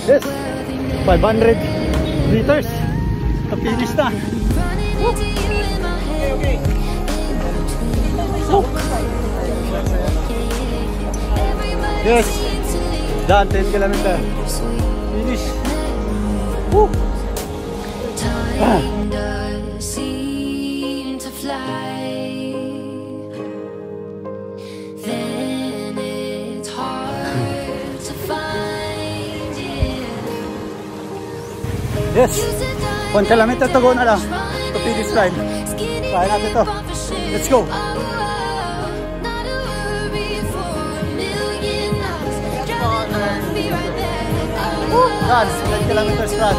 Yes, 500 meters. The finish na. Okay. Yes, done 10 kilometers. Finish. Woo. Time does seem to fly. Then it's hard to find it. Yes, 1 kilometer to go na lang to finish line. Kaya natin to. Let's go. Done, 10 kilometers run.